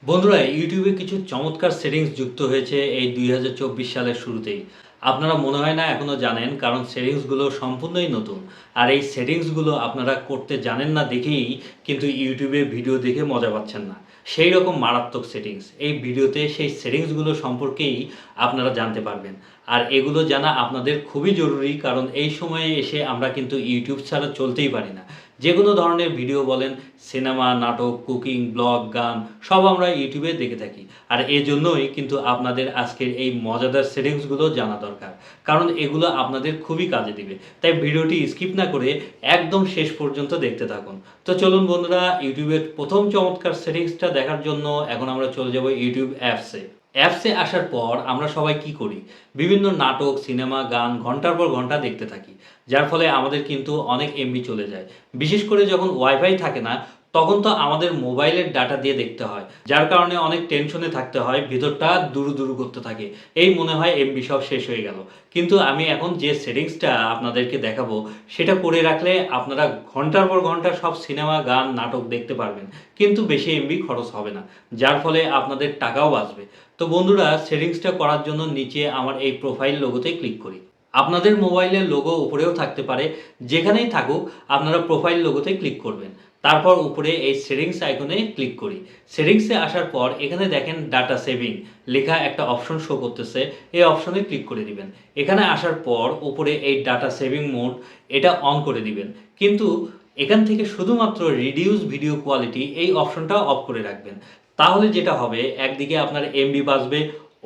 বন্ধুরা ইউটিউবে কিছু চমৎকার সেটিংস যুক্ত হয়েছে এই ২০২৪ সালের শুরুতেই। আপনারা মনে হয় না এখনও জানেন, কারণ সেটিংসগুলো সম্পূর্ণই নতুন। আর এই সেটিংসগুলো আপনারা করতে জানেন না দেখেই কিন্তু ইউটিউবে ভিডিও দেখে মজা পাচ্ছেন না। সেই রকম মারাত্মক সেটিংস এই ভিডিওতে, সেই সেটিংসগুলো সম্পর্কেই আপনারা জানতে পারবেন। আর এগুলো জানা আপনাদের খুবই জরুরি, কারণ এই সময়ে এসে আমরা কিন্তু ইউটিউব ছাড়া চলতেই পারি না। যে কোনো ধরনের ভিডিও বলেন, সিনেমা, নাটক, কুকিং, ব্লগ, গান সব আমরা ইউটিউবে দেখে থাকি। আর এজন্যই কিন্তু আপনাদের আজকের এই মজাদার সেটিংসগুলো জানা দরকার, কারণ এগুলো আপনাদের খুবই কাজে দিবে। তাই ভিডিওটি স্কিপ না করে একদম শেষ পর্যন্ত দেখতে থাকুন। তো চলুন বন্ধুরা, ইউটিউবের প্রথম চমৎকার সেটিংসটা দেখার জন্য এখন আমরা চলে যাব ইউটিউব অ্যাপসে। অ্যাপসে আসার পর আমরা সবাই কি করি? বিভিন্ন নাটক, সিনেমা, গান ঘন্টার পর ঘন্টা দেখতে থাকি। যার ফলে আমাদের কিন্তু অনেক এমবি চলে যায়। বিশেষ করে যখন ওয়াইফাই থাকে না, তখন তো আমাদের মোবাইলের ডাটা দিয়ে দেখতে হয়। যার কারণে অনেক টেনশনে থাকতে হয়, ভিতরটা দুরু দুরু করতে থাকে। এই মনে হয় এমবি সব শেষ হয়ে গেল। কিন্তু আমি এখন যে সেটিংসটা আপনাদেরকে দেখাবো, সেটা করে রাখলে আপনারা ঘন্টার পর ঘন্টা সব সিনেমা, গান, নাটক দেখতে পারবেন। কিন্তু বেশি এমবি খরচ হবে না। যার ফলে আপনাদের টাকাও বাঁচবে। তো বন্ধুরা, সেটিংসটা করার জন্য নিচে আমার এই প্রোফাইল লোগোতে ক্লিক করি। আপনাদের মোবাইলের লোগো উপরেও থাকতে পারে, যেখানেই থাকুক আপনারা প্রোফাইল লোগোতে ক্লিক করবেন। তারপর উপরে এই সেটিংস আইকনে ক্লিক করি। সেটিংসে আসার পর এখানে দেখেন ডাটা সেভিং লেখা একটা অপশন শো করতেছে, এই অপশনে ক্লিক করে দিবেন। এখানে আসার পর উপরে এই ডাটা সেভিং মোড এটা অন করে দিবেন। কিন্তু এখান থেকে শুধুমাত্র রিডিউস ভিডিও কোয়ালিটি এই অপশনটা অফ করে রাখবেন। তাহলে যেটা হবে, একদিকে আপনার এমবি বাঁচবে,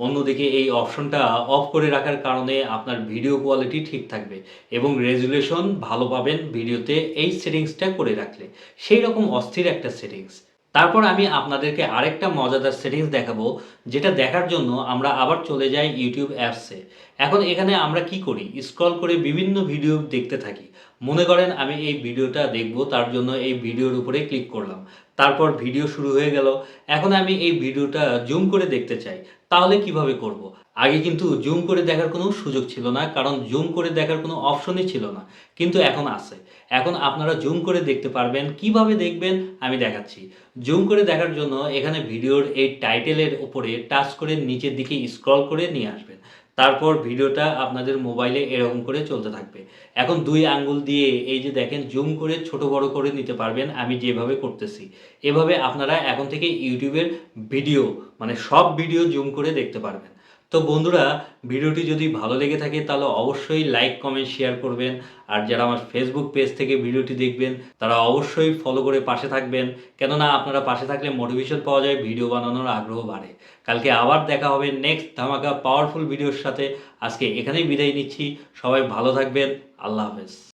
অন্যদিকে এই অপশনটা অফ করে রাখার কারণে আপনার ভিডিও কোয়ালিটি ঠিক থাকবে এবং রেজুলেশন ভালো পাবেন ভিডিওতে এই সেটিংসটা করে রাখলে। সেই রকম অস্থির একটা সেটিংস। তারপর আমি আপনাদেরকে আরেকটা মজাদার সেটিংস দেখাবো, যেটা দেখার জন্য আমরা আবার চলে যাই ইউটিউব অ্যাপসে। এখন এখানে আমরা কি করি? স্ক্রল করে বিভিন্ন ভিডিও দেখতে থাকি। মনে করেন আমি এই ভিডিওটা দেখব, তার জন্য এই ভিডিওর উপরে ক্লিক করলাম। তারপর ভিডিও শুরু হয়ে গেল। এখন আমি এই ভিডিওটা জুম করে দেখতে চাই। তাহলে কিভাবে করব? আগে কিন্তু জুম করে দেখার কোনো সুযোগ ছিল না, কারণ জুম করে দেখার কোনো অপশনই ছিল না। কিন্তু এখন আছে। এখন আপনারা জুম করে দেখতে পারবেন। কিভাবে দেখবেন আমি দেখাচ্ছি। জুম করে দেখার জন্য এখানে ভিডিওর এই টাইটেলের উপরে টাচ করে নিচের দিকে স্ক্রল করে নিয়ে আসবেন। তারপর ভিডিওটা আপনাদের মোবাইলে এরকম করে চলতে থাকবে। এখন ২ আঙ্গুল দিয়ে এই যে দেখেন জুম করে ছোট বড় করে নিতে পারবেন, আমি যেভাবে করতেছি। এভাবে আপনারা এখন থেকে ইউটিউবের ভিডিও, মানে সব ভিডিও জুম করে দেখতে পারবেন। তো বন্ধুরা, ভিডিওটি যদি ভালো লেগে থাকে তাহলে অবশ্যই লাইক, কমেন্ট, শেয়ার করবেন। আর যারা আমার ফেসবুক পেজ থেকে ভিডিওটি দেখবেন তারা অবশ্যই ফলো করে পাশে থাকবেন। কেননা আপনারা পাশে থাকলে মোটিভেশন পাওয়া যায়, ভিডিও বানানোর আগ্রহ বাড়ে। কালকে আবার দেখা হবে নেক্সট ধামাকা পাওয়ারফুল ভিডিওর সাথে। আজকে এখানেই বিদায় নিচ্ছি। সবাই ভালো থাকবেন। আল্লাহ হাফেজ।